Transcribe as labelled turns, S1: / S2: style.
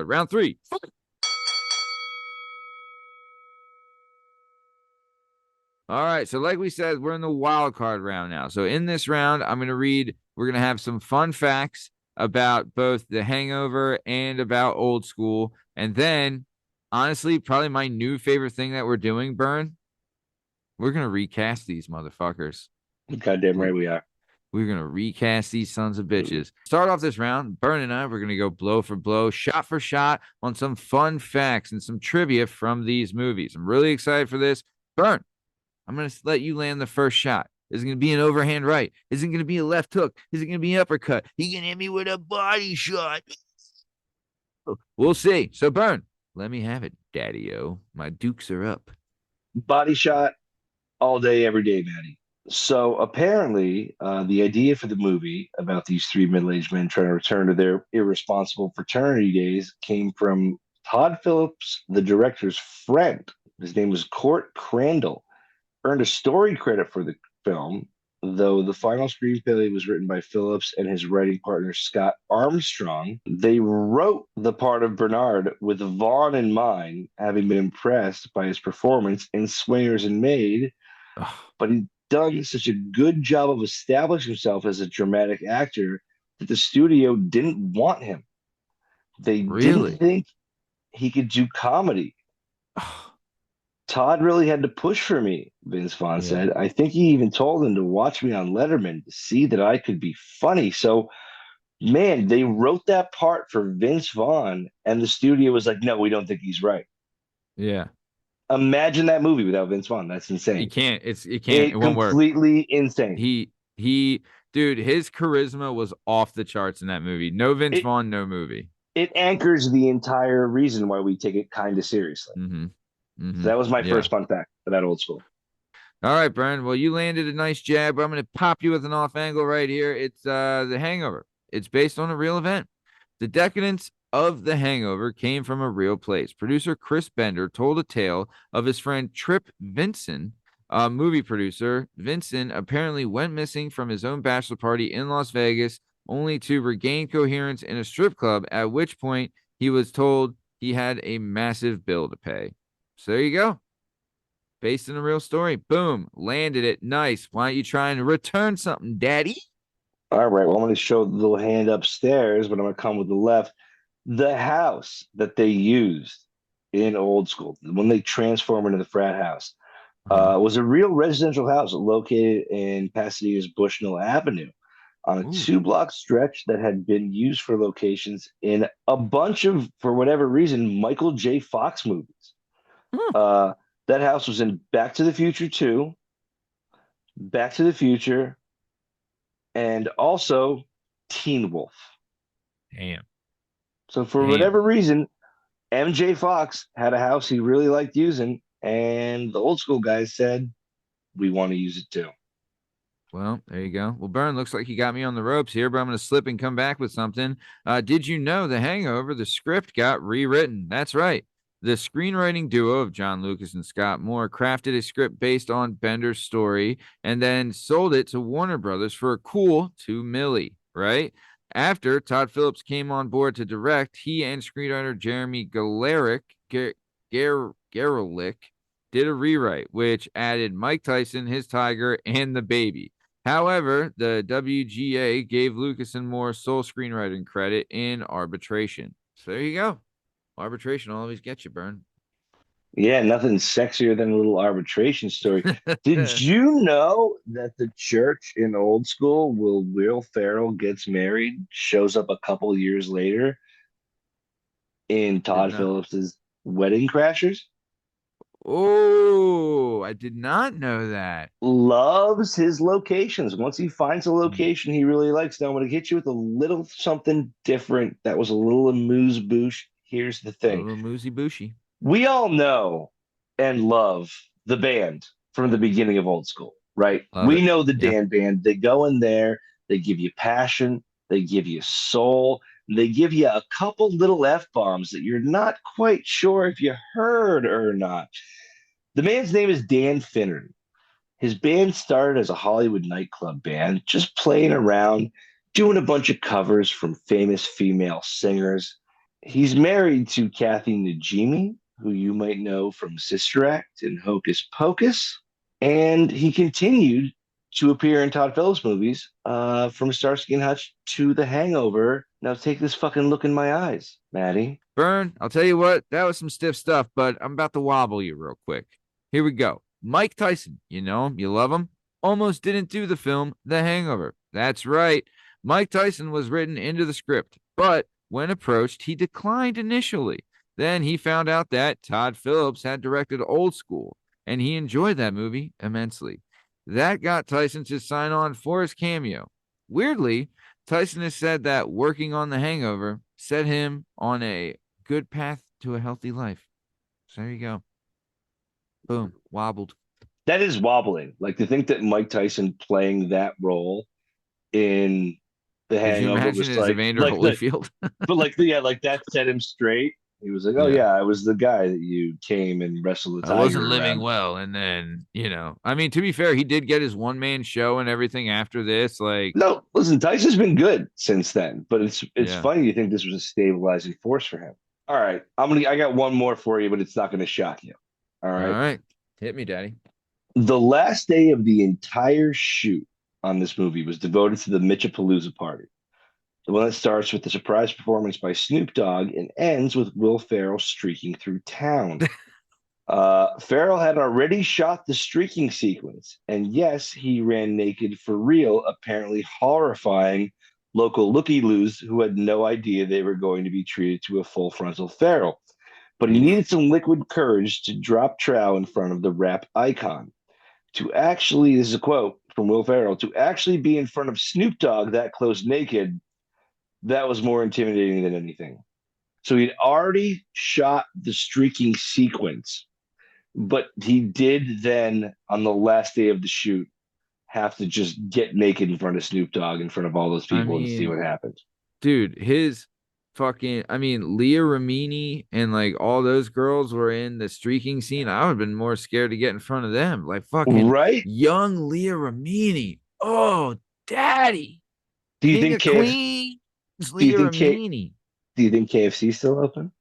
S1: Round three. All right. So, like we said, we're in the wild card round now. So, in this round, we're going to have some fun facts about both the Hangover and about Old School. And then, honestly, probably my new favorite thing that we're doing, Burn, we're going to recast these motherfuckers.
S2: Goddamn right we are.
S1: We're going to recast these sons of bitches. Start off this round, Burn and I, we're going to go blow for blow, shot for shot on some fun facts and some trivia from these movies. I'm really excited for this. Burn, I'm going to let you land the first shot. Is it going to be an overhand right? Is it going to be a left hook? Is it going to be an uppercut? You going to hit me with a body shot? We'll see. So, Burn, let me have it, Daddy-O. My dukes are up.
S2: Body shot all day, every day, Maddie. So apparently, the idea for the movie about these three middle-aged men trying to return to their irresponsible fraternity days came from Todd Phillips, the director's friend. His name was Court Crandall. Earned a story credit for the film, though the final screenplay was written by Phillips and his writing partner Scott Armstrong. They wrote the part of Bernard with Vaughn in mind, having been impressed by his performance in Swingers and Maid, but he done such a good job of establishing himself as a dramatic actor that the studio didn't want him. They
S1: Really?
S2: didn't think he could do comedy. Todd really had to push for me, Vince Vaughn said. I think he even told him to watch me on Letterman to see that I could be funny. So, man, they wrote that part for Vince Vaughn, and the studio was like, no, we don't think he's right.
S1: Yeah.
S2: Imagine that movie without Vince Vaughn. That's insane.
S1: You can't. It can't. It won't work.
S2: Completely insane.
S1: Dude, his charisma was off the charts in that movie. No Vince Vaughn, no movie.
S2: It anchors the entire reason why we take it kind of seriously. So that was my first fun fact about Old School.
S1: All right, Brian. Well, you landed a nice jab. I'm going to pop you with an off angle right here. It's The Hangover. It's based on a real event. The decadence of The Hangover came from a real place. Producer Chris Bender told a tale of his friend Trip Vincent, a movie producer. Vincent apparently went missing from his own bachelor party in Las Vegas, only to regain coherence in a strip club, at which point he was told he had a massive bill to pay. So there you go. Based on a real story. Boom. Landed it. Nice. Why don't you try and return something, Daddy?
S2: All right. Well, I'm going to show the little hand upstairs, but I'm going to come with the left. The house that they used in Old School, when they transformed into the frat house, was a real residential house located in Pasadena's Bushnell Avenue on a 2-block stretch that had been used for locations in a bunch of, for whatever reason, Michael J. Fox movies. That house was in Back to the Future 2, Back to the Future, and also Teen Wolf.
S1: Damn.
S2: So for whatever reason, MJ Fox had a house he really liked using, and the Old School guys said, we want to use it too.
S1: Well, there you go. Well, Burn, looks like you got me on the ropes here, but I'm going to slip and come back with something. Did you know The Hangover, the script got rewritten? That's right. The screenwriting duo of John Lucas and Scott Moore crafted a script based on Bender's story and then sold it to Warner Brothers for a cool $2 million, right? After Todd Phillips came on board to direct, he and screenwriter Jeremy Garlick did a rewrite, which added Mike Tyson, his tiger, and the baby. However, the WGA gave Lucas and Moore sole screenwriting credit in arbitration. So there you go. Arbitration always gets you, Burn.
S2: Yeah, nothing sexier than a little arbitration story. Did you know that the church in Old School, Will Ferrell gets married, shows up a couple years later in Todd Phillips's Wedding Crashers?
S1: Oh, I did not know that.
S2: Loves his locations. Once he finds a location he really likes, now I'm going to hit you with a little something different that was a little amuse-bouche. Here's the thing.
S1: A little moosey-booshy.
S2: We all know and love the band from the beginning of Old School, right? We know the Dan Band. They go in there, they give you passion, they give you soul, they give you a couple little F-bombs that you're not quite sure if you heard or not. The man's name is Dan Finneran. His band started as a Hollywood nightclub band, just playing around, doing a bunch of covers from famous female singers. He's married to Kathy Najimy, who you might know from Sister Act and Hocus Pocus. And he continued to appear in Todd Phillips movies, from Starsky and Hutch to The Hangover. Now take this fucking look in my eyes, Maddie.
S1: Burn, I'll tell you what, that was some stiff stuff, but I'm about to wobble you real quick. Here we go. Mike Tyson, you know him, you love him, almost didn't do the film The Hangover. That's right. Mike Tyson was written into the script, but when approached, he declined initially. Then he found out that Todd Phillips had directed Old School, and he enjoyed that movie immensely. That got Tyson to sign on for his cameo. Weirdly, Tyson has said that working on The Hangover set him on a good path to a healthy life. So there you go. Boom. Wobbled.
S2: That is wobbling. Like to think that Mike Tyson playing that role in The
S1: Could you
S2: Hangover
S1: imagine
S2: was
S1: it as Evander Holyfield?
S2: but like yeah, like that set him straight. He was like, "Oh
S1: Yeah.
S2: yeah, I was the guy that you came and wrestled the
S1: I wasn't
S2: tiger
S1: living
S2: around."
S1: well. And then, I mean, to be fair, he did get his one man show and everything after this. Like,
S2: No, listen, Tyson's been good since then, but it's
S1: yeah.
S2: funny you think this was a stabilizing force for him. All right, I got one more for you, but it's not gonna shock you. All
S1: All
S2: right.
S1: right. Hit me, daddy.
S2: The last day of the entire shoot on this movie was devoted to the Mitchapalooza party. The one that starts with the surprise performance by Snoop Dogg and ends with Will Ferrell streaking through town. Farrell had already shot the streaking sequence, and yes, he ran naked for real, apparently horrifying local looky-loos who had no idea they were going to be treated to a full frontal Farrell. But he
S1: Oof.
S2: needed some liquid courage to drop trow in front of the rap icon. To actually, this is a quote from Will Ferrell, to actually be in front of Snoop Dogg that close naked, that was more intimidating than anything. So he'd already shot the streaking sequence, but he did then, on the last day of the shoot, have to just get naked in front of Snoop Dogg in front of all those
S1: I
S2: people and see
S1: mean,
S2: what happens.
S1: dude, Leah Remini and like all those girls were in the streaking scene. I would have been more scared to get in front of them. Like fucking
S2: Right?
S1: young Leah Remini. Oh, daddy.
S2: Do you
S1: King
S2: think
S1: of
S2: KFC?
S1: Queens,
S2: Do you
S1: Leah
S2: think K?
S1: Remini.
S2: Do you think KFC's still open?